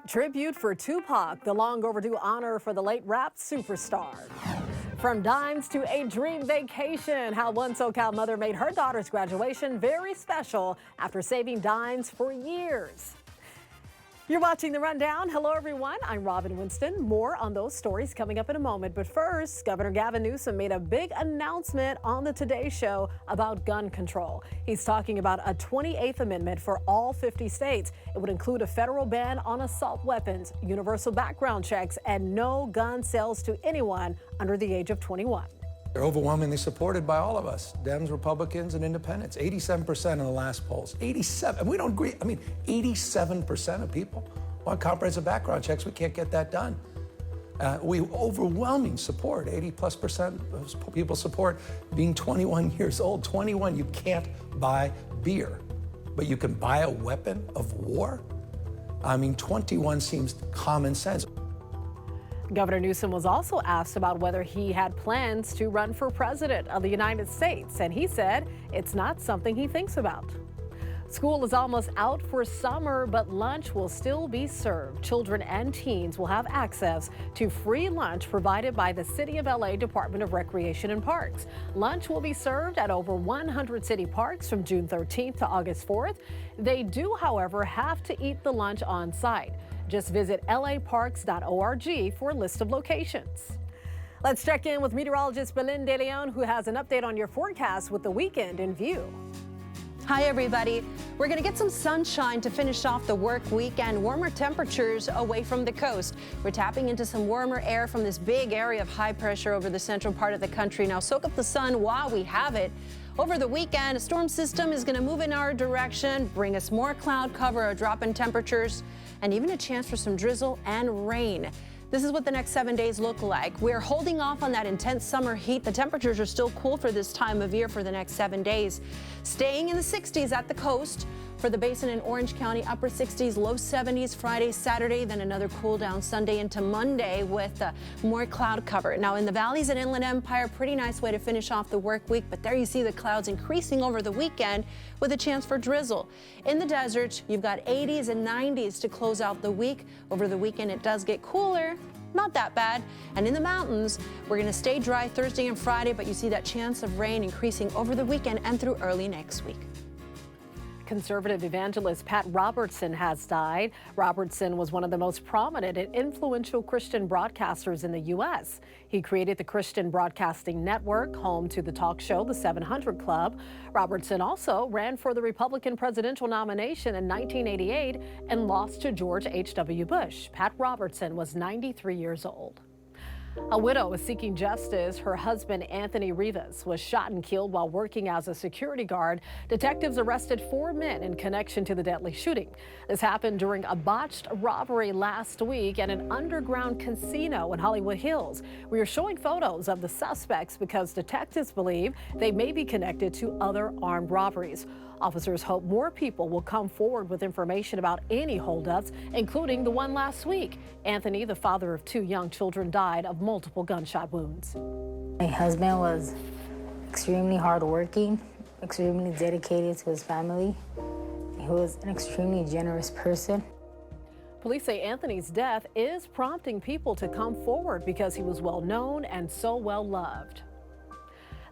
Tribute for Tupac, the long overdue honor for the late rap superstar. From dimes to a dream vacation, how one SoCal mother made her daughter's graduation very special after saving dimes for years. You're watching The Rundown. Hello, everyone. I'm Robin Winston. More on those stories coming up in a moment. But first, Governor Gavin Newsom made a big announcement on the Today Show about gun control. He's talking about a 28th Amendment for all 50 states. It would include a federal ban on assault weapons, universal background checks, and no gun sales to anyone under the age of 21. They're overwhelmingly supported by all of us, Dems, Republicans, and independents. 87% in the last polls. 87, and we don't agree. 87% of people want comprehensive background checks. We can't get that done. We overwhelming support, 80+% of people support being 21 years old. 21, you can't buy beer, but you can buy a weapon of war? 21 seems common sense. Governor Newsom was also asked about whether he had plans to run for president of the United States, and he said it's not something he thinks about. School is almost out for summer, but lunch will still be served. Children and teens will have access to free lunch provided by the City of LA Department of Recreation and Parks. Lunch will be served at over 100 city parks from June 13th to August 4th. They do, however, have to eat the lunch on site. Just visit laparks.org for a list of locations. Let's check in with meteorologist Belen De Leon, who has an update on your forecast with the weekend in view. Hi, everybody. We're going to get some sunshine to finish off the work week and warmer temperatures away from the coast. We're tapping into some warmer air from this big area of high pressure over the central part of the country. Now, soak up the sun while we have it. Over the weekend, a storm system is going to move in our direction, bring us more cloud cover, a drop in temperatures, and even a chance for some drizzle and rain. This is what the next 7 days look like. We're holding off on that intense summer heat. The temperatures are still cool for this time of year for the next 7 days. Staying in the 60s at the coast. For the basin in Orange County, upper 60s, low 70s Friday, Saturday, then another cool down Sunday into Monday with more cloud cover. Now in the valleys and Inland Empire, pretty nice way to finish off the work week, but there you see the clouds increasing over the weekend with a chance for drizzle. In the desert, you've got 80s and 90s to close out the week. Over the weekend, it does get cooler. Not that bad. And in the mountains, we're going to stay dry Thursday and Friday, but you see that chance of rain increasing over the weekend and through early next week. Conservative evangelist Pat Robertson has died. Robertson was one of the most prominent and influential Christian broadcasters in the U.S. He created the Christian Broadcasting Network, home to the talk show The 700 Club. Robertson also ran for the Republican presidential nomination in 1988 and lost to George H.W. Bush. Pat Robertson was 93 years old. A widow is seeking justice. Her husband, Anthony Rivas, was shot and killed while working as a security guard. Detectives arrested 4 men in connection to the deadly shooting. This happened during a botched robbery last week at an underground casino in Hollywood Hills. We are showing photos of the suspects because detectives believe they may be connected to other armed robberies. Officers hope more people will come forward with information about any holdups, including the one last week. Anthony, the father of 2 young children, died of multiple gunshot wounds. My husband was extremely hardworking, extremely dedicated to his family. He was an extremely generous person. Police say Anthony's death is prompting people to come forward because he was well known and so well loved.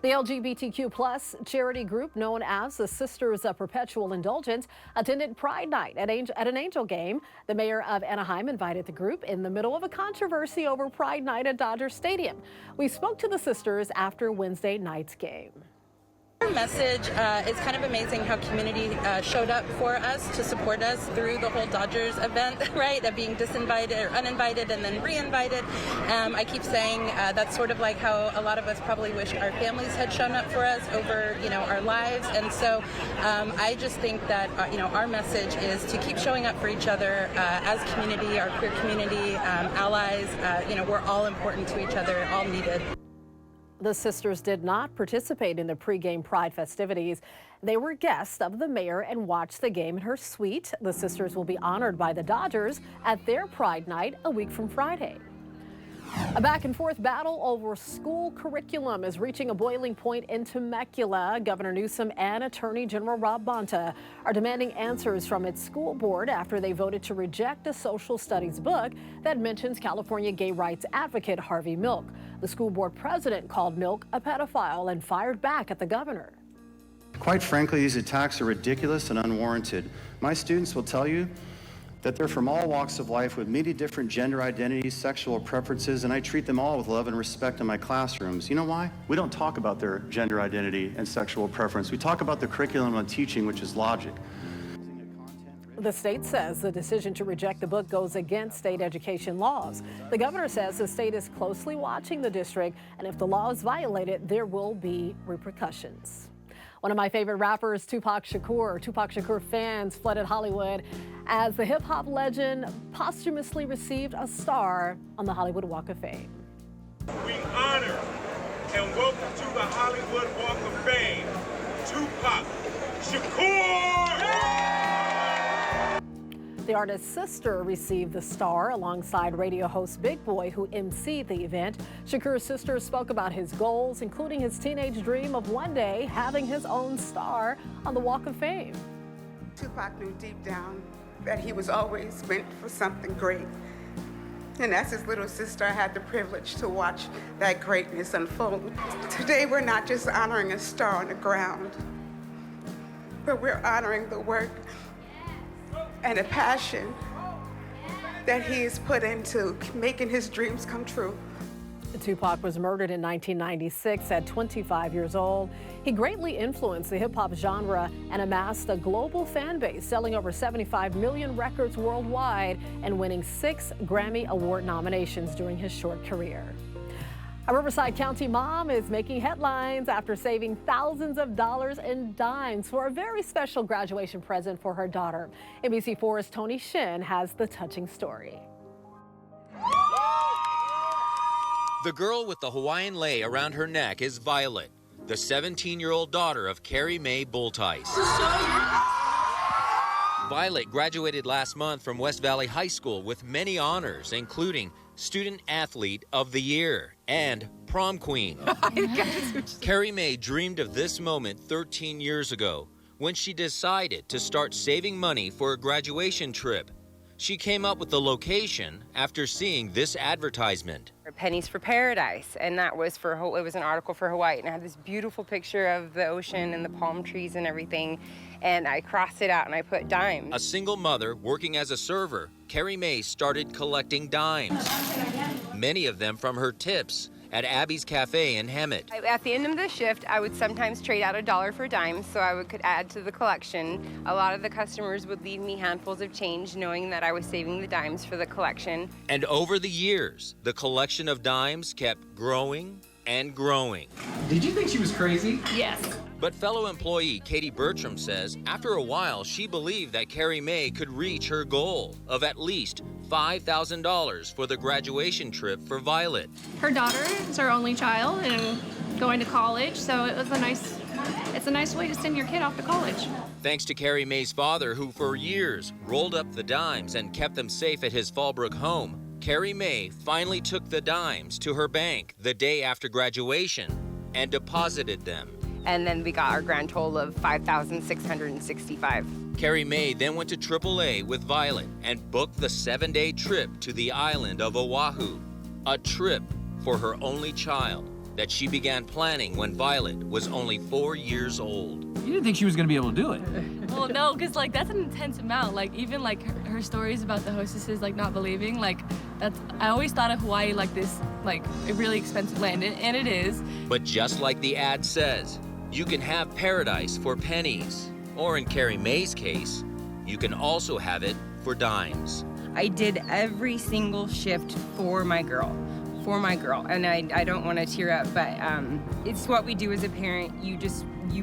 The LGBTQ+ charity group known as the Sisters of Perpetual Indulgence attended Pride Night at an Angel game. The mayor of Anaheim invited the group in the middle of a controversy over Pride Night at Dodger Stadium. We spoke to the sisters after Wednesday night's game. Our message is kind of amazing how community showed up for us to support us through the whole Dodgers event, right? Of being disinvited or uninvited and then re-invited. I keep saying that's sort of like how a lot of us probably wish our families had shown up for us over, our lives. And so I just think that, our message is to keep showing up for each other as community, our queer community, allies. We're all important to each other, all needed. The sisters did not participate in the pregame Pride festivities. They were guests of the mayor and watched the game in her suite. The sisters will be honored by the Dodgers at their Pride Night a week from Friday. A back-and-forth battle over school curriculum is reaching a boiling point in Temecula. Governor Newsom and Attorney General Rob Bonta are demanding answers from its school board after they voted to reject a social studies book that mentions California gay rights advocate Harvey Milk. The school board president called Milk a pedophile and fired back at the governor. Quite frankly, these attacks are ridiculous and unwarranted. My students will tell you that they're from all walks of life with many different gender identities, sexual preferences, and I treat them all with love and respect in my classrooms. You know why? We don't talk about their gender identity and sexual preference. We talk about the curriculum on teaching, which is logic. The state says the decision to reject the book goes against state education laws. The governor says the state is closely watching the district, and if the law is violated, there will be repercussions. One of my favorite rappers, Tupac Shakur. Tupac Shakur fans flooded Hollywood as the hip-hop legend posthumously received a star on the Hollywood Walk of Fame. We honor and welcome to the Hollywood Walk of Fame, Tupac Shakur! The artist's sister received the star alongside radio host Big Boy, who emceed the event. Shakur's sister spoke about his goals, including his teenage dream of one day having his own star on the Walk of Fame. Tupac knew deep down that he was always meant for something great. And as his little sister, I had the privilege to watch that greatness unfold. Today, we're not just honoring a star on the ground, but we're honoring the work and a passion that he has put into making his dreams come true. Tupac was murdered in 1996 at 25 years old. He greatly influenced the hip-hop genre and amassed a global fan base, selling over 75 million records worldwide and winning 6 Grammy Award nominations during his short career. A Riverside County mom is making headlines after saving thousands of dollars in dimes for a very special graduation present for her daughter. NBC4's Tony Shin has the touching story. The girl with the Hawaiian lei around her neck is Violet, the 17-year-old daughter of Carrie Mae Bultice. Violet graduated last month from West Valley High School with many honors, including Student Athlete of the Year and Prom Queen. Carrie Mae dreamed of this moment 13 years ago when she decided to start saving money for a graduation trip. She came up with the location after seeing this advertisement. Pennies for Paradise, and that was for, it was an article for Hawaii, and I had this beautiful picture of the ocean and the palm trees and everything, and I crossed it out and I put dimes. A single mother working as a server, Carrie Mae started collecting dimes, many of them from her tips at Abby's Cafe in Hemet. At the end of the shift, I would sometimes trade out $1 for dimes so I could add to the collection. A lot of the customers would leave me handfuls of change knowing that I was saving the dimes for the collection. And over the years, the collection of dimes kept growing and growing. Did you think she was crazy? Yes. But fellow employee Katie Bertram says after a while, she believed that Carrie Mae could reach her goal of at least $5,000 for the graduation trip for Violet. Her daughter is her only child and going to college, so it's a nice way to send your kid off to college. Thanks to Carrie Mae's father, who for years rolled up the dimes and kept them safe at his Fallbrook home, Carrie Mae finally took the dimes to her bank the day after graduation and deposited them. And then we got our grand total of $5,665. Carrie Mae then went to AAA with Violet and booked the 7-day trip to the island of Oahu, a trip for her only child that she began planning when Violet was only 4 years old. You didn't think she was going to be able to do it. Well, no, because that's an intense amount. Even her stories about the hostesses not believing, I always thought of Hawaii like this, a really expensive land, and it is. But just like the ad says, you can have paradise for pennies. Or in Carrie Mae's case, you can also have it for dimes. I did every single shift for my girl. And I don't want to tear up, but it's what we do as a parent. You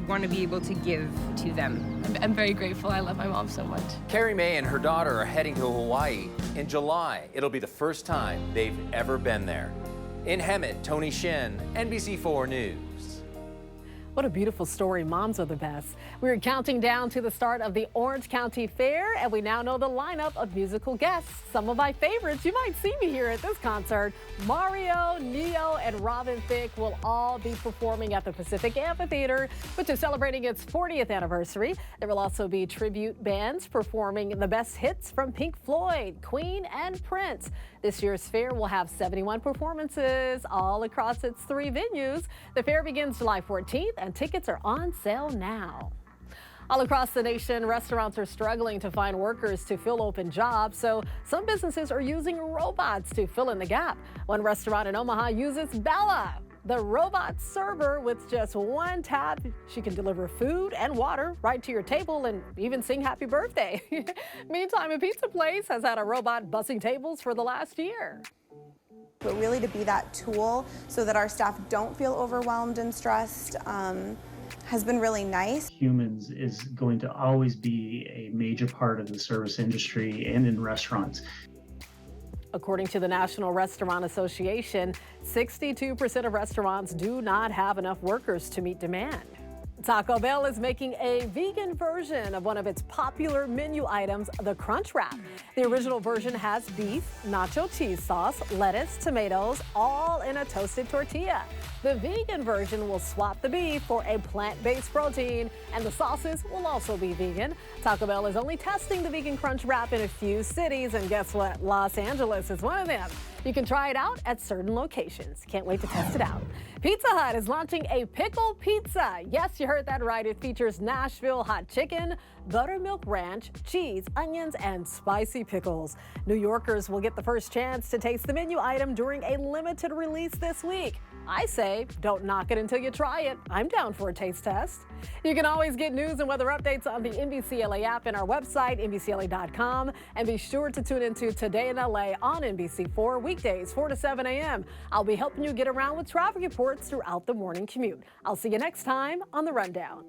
want to be able to give to them. I'm very grateful. I love my mom so much. Carrie Mae and her daughter are heading to Hawaii in July. It'll be the first time they've ever been there. In Hemet, Tony Shin, NBC4 News. What a beautiful story. Moms are the best. We're counting down to the start of the Orange County Fair, and we now know the lineup of musical guests. Some of my favorites. You might see me here at this concert. Mario, Neo, and Robin Thicke will all be performing at the Pacific Amphitheater, which is celebrating its 40th anniversary. There will also be tribute bands performing the best hits from Pink Floyd, Queen, and Prince. This year's fair will have 71 performances all across its 3 venues. The fair begins July 14th, and tickets are on sale now. All across the nation, restaurants are struggling to find workers to fill open jobs, so some businesses are using robots to fill in the gap. One restaurant in Omaha uses Bella, the robot server. With just one tap, she can deliver food and water right to your table and even sing happy birthday. Meantime, a pizza place has had a robot bussing tables for the last year. But really to be that tool so that our staff don't feel overwhelmed and stressed has been really nice. Humans is going to always be a major part of the service industry and in restaurants. According to the National Restaurant Association, 62% of restaurants do not have enough workers to meet demand. Taco Bell is making a vegan version of one of its popular menu items, the Crunch Wrap. The original version has beef, nacho cheese sauce, lettuce, tomatoes, all in a toasted tortilla. The vegan version will swap the beef for a plant-based protein, and the sauces will also be vegan. Taco Bell is only testing the vegan Crunch Wrap in a few cities, and guess what? Los Angeles is one of them. You can try it out at certain locations. Can't wait to test it out. Pizza Hut is launching a pickle pizza. Yes, you heard that right. It features Nashville hot chicken, buttermilk ranch, cheese, onions, and spicy pickles. New Yorkers will get the first chance to taste the menu item during a limited release this week. I say, don't knock it until you try it. I'm down for a taste test. You can always get news and weather updates on the NBCLA app and our website, NBCLA.com. And be sure to tune into Today in LA on NBC4 weekdays, 4 to 7 a.m. I'll be helping you get around with traffic reports throughout the morning commute. I'll see you next time on The Rundown.